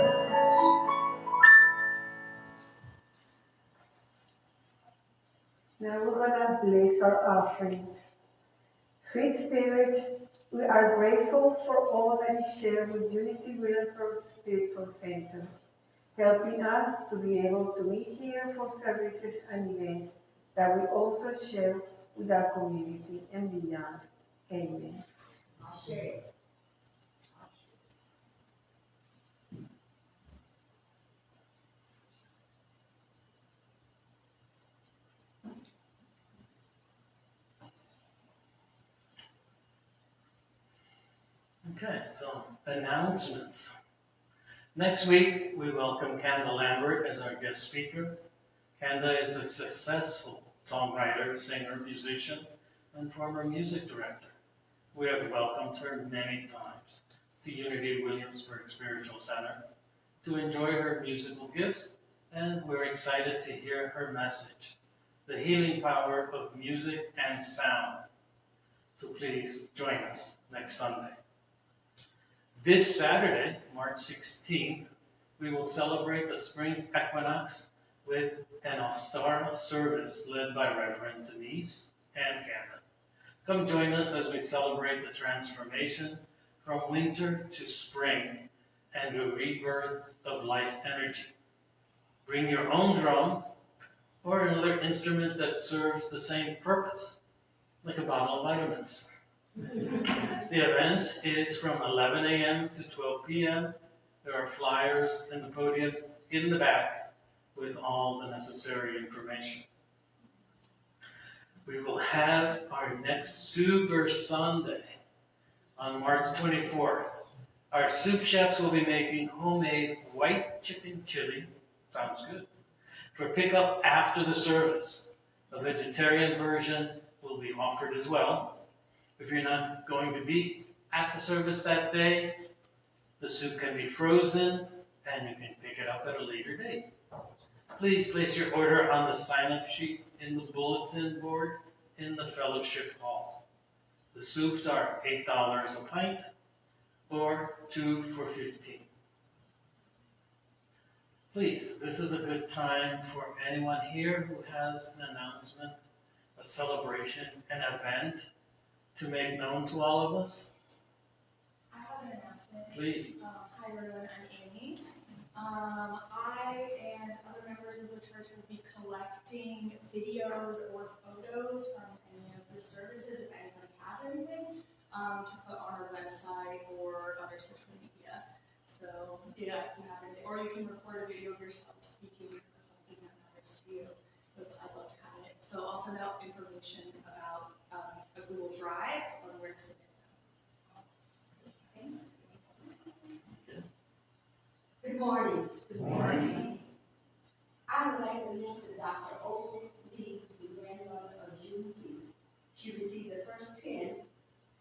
Now we're gonna bless our offerings. Sweet Spirit, we are grateful for all that you share with Unity Williamsburg Spiritual Center, helping us to be able to meet here for services and events that we also share with our community and beyond. Amen. Okay, so announcements. Next week, we welcome Kanda Lambert as our guest speaker. Kanda is a successful songwriter, singer, musician, and former music director. We have welcomed her many times to Unity Williamsburg Spiritual Center to enjoy her musical gifts, and we're excited to hear her message, the healing power of music and sound. So please join us next Sunday. This Saturday, March 16th, we will celebrate the spring equinox with an Ostara service led by Reverend Denise and Kanda. Come join us as we celebrate the transformation from winter to spring and the rebirth of life energy. Bring your own drum or another instrument that serves the same purpose, like a bottle of vitamins. The event is from 11 a.m. to 12 p.m. There are flyers in the podium in the back with all the necessary information. We will have our next Super Sunday on March 24th. Our soup chefs will be making homemade white chicken chili, sounds good, for pickup after the service. A vegetarian version will be offered as well. If you're not going to be at the service that day, the soup can be frozen and you can pick it up at a later date. Please place your order on the sign-up sheet in the bulletin board in the fellowship hall. The soups are $8 a pint or 2 for $15. Please, this is a good time for anyone here who has an announcement, a celebration, an event to make known to all of us. I have an announcement. Please. Hi everyone, I'm Amy. I and other members of the church will be collecting videos or photos from any of the services, if anybody has anything, to put on our website or other social media. So, yeah, if you have anything, or you can record a video of yourself speaking or something that matters to you. But I'd love to have it. So I'll send out information about a Google Drive on where to submit them. Good morning. Good morning. I would like to mention Dr. O. Lee, who's the grandmother of Juneteenth. She received the first pin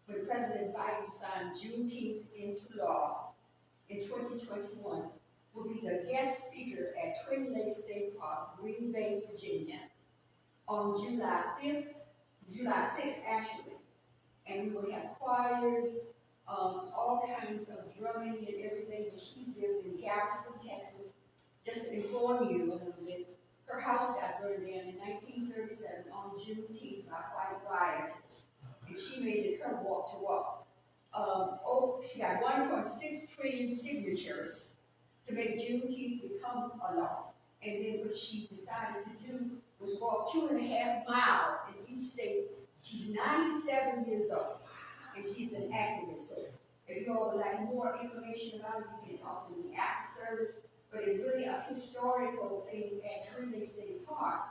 when President Biden signed Juneteenth into law in 2021, will be the guest speaker at Twin Lakes State Park, Green Bay, Virginia, on July 5th, July 6th actually. And we will have choirs, all kinds of drumming and everything, but she lives in Galveston, Texas. Just to inform you a little bit, her house got burned down in 1937 on Juneteenth by white rioters, and she made it her walk to walk. She got 1.6 trillion signatures to make Juneteenth become a law. And then what she decided to do was walk 2.5 miles in each state. She's 97 years old, and she's an activist. So if you all would like more information about it, you can talk to me after service. But it's really a historical thing at Twin Lakes State Park,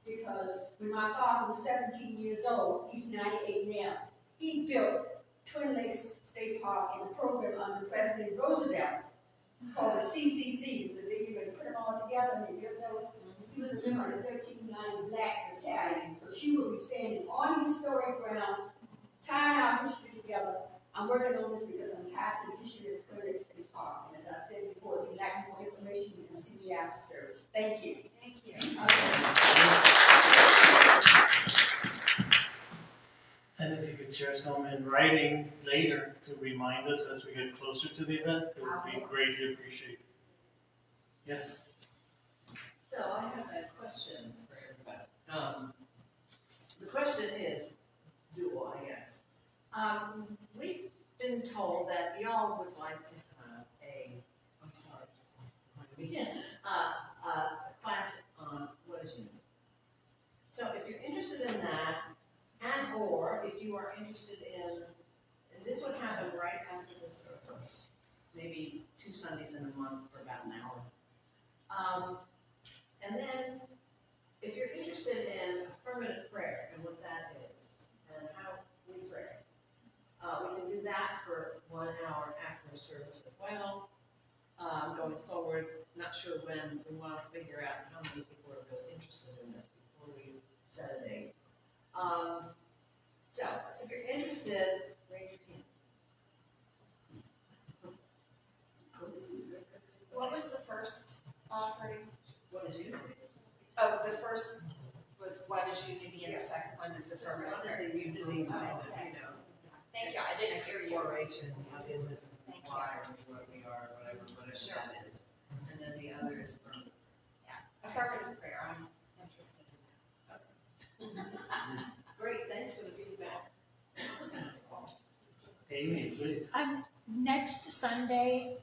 because when my father was 17 years old, he's 98 now, he built Twin Lakes State Park in a program under President Roosevelt called the CCC. So they put them all together and they built those. He was a member of the 1390 Black Battalion. So she will be standing on historic grounds, tying our history together. I'm working on this because I'm tied to the history of Twin Lakes State Park. And as I said before, if you'd like more information, you can see me after service. Thank you. Thank you. And if you could share some in writing later to remind us as we get closer to the event, it would be greatly appreciated. Yes? So I have a question for everybody. The question is, dual, I guess. We've been told that y'all would like to have a class on what is Unity. So if you're interested in that, and or if you are interested in, and this would happen right after the service, maybe 2 Sundays in a month for about an hour. And then, if you're interested in affirmative prayer and what that is, and how we pray, we can do that for 1 hour after the service as well. Going forward, not sure when, we want to figure out how many people are really interested in this before we set a date. So, if you're interested, raise your hand. What was the first offering? What is Unity? Oh, the first was what is Unity, and the second one is affirmative What is prayer. a Unity, Okay. Thank you, I didn't hear you. Exploration, what is it, Thank you. why, what we are, whatever Sure. that is. And then the other is from. Affirmative prayer, I'm interested in that. Great, thanks for the feedback. Amy, please. Next Sunday,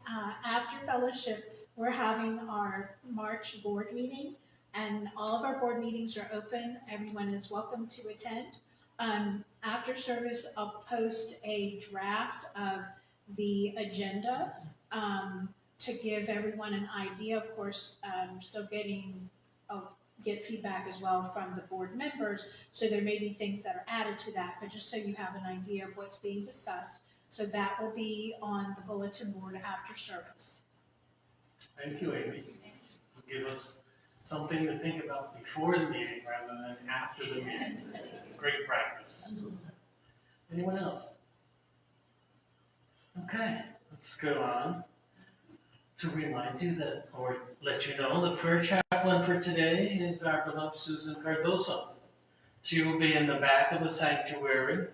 after fellowship, we're having our March board meeting, and all of our board meetings are open. Everyone is welcome to attend. After service, I'll post a draft of the agenda to give everyone an idea. Of course, still get feedback as well from the board members, so there may be things that are added to that, but just so you have an idea of what's being discussed. So that will be on the bulletin board after service. Thank you, Amy. Give us something to think about before the meeting rather than after the meeting. Great practice. Anyone else? Okay, let's go on to remind you that, or let you know, the prayer chaplain for today is our beloved Susan Cardoso. She will be in the back of the sanctuary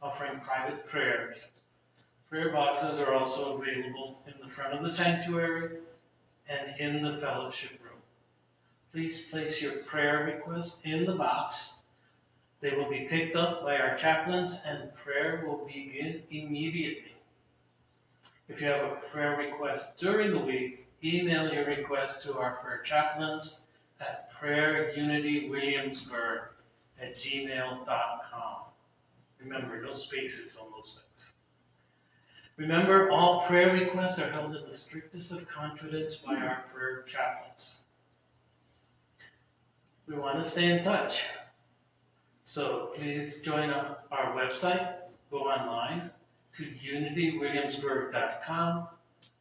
offering private prayers. Prayer boxes are also available in the front of the sanctuary and in the fellowship room. Please place your prayer request in the box. They will be picked up by our chaplains and prayer will begin immediately. If you have a prayer request during the week, email your request to our prayer chaplains at prayerunitywilliamsburg@gmail.com. Remember, no spaces on those things. Remember, all prayer requests are held in the strictest of confidence by our prayer chaplains. We want to stay in touch. So please join our website, go online to unitywilliamsburg.com,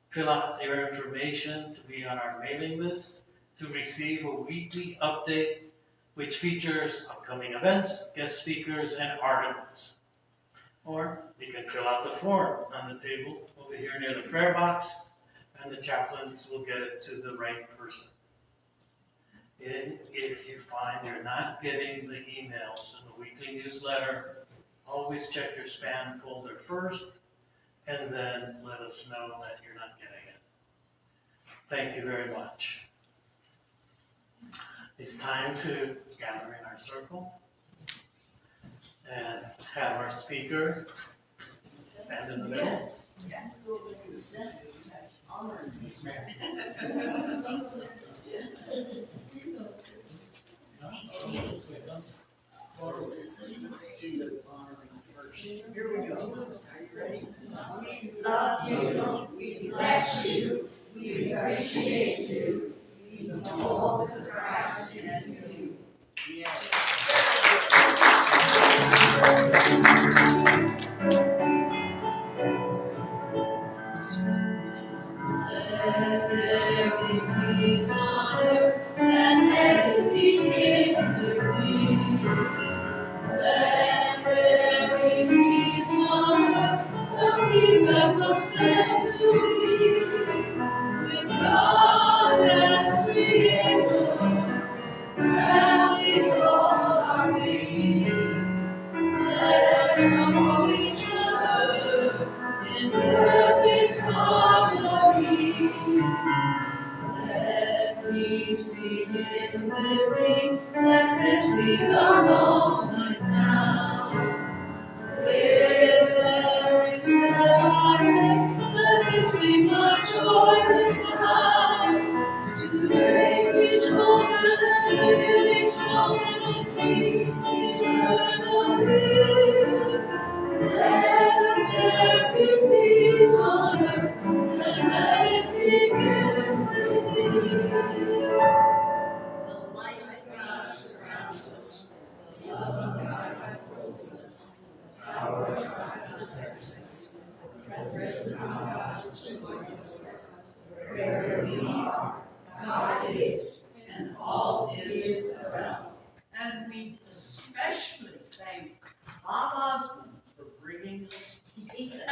fill out your information to be on our mailing list, to receive a weekly update which features upcoming events, guest speakers, and articles. Or you can fill out the form on the table over here near the prayer box, and the chaplains will get it to the right person. And if you find you're not getting the emails in the weekly newsletter, always check your spam folder first, and then let us know that you're not getting it. Thank you very much. It's time to gather in our circle and have our speaker stand in the middle. Here we go. Are you ready? We love you, we bless you, we appreciate you, we behold Christ in you. Yes. Let there be peace on earth, and let it begin with me. Let there be peace on earth, the peace that was sent to me. With God as creator, family all are we. Let us know each other in perfect harmony. Let peace begin with me. Let this be the moment now. With every step I take, let this be my joy this time. To take each moment and live each moment in peace eternally. Let there be peace on earth, and let it begin with me. The light of God surrounds us. The love of God upholds us. The power of God protects us. The presence of God joins us. Wherever we are, God is, and all is well. And we especially thank Bob Osmond for bringing us pizza.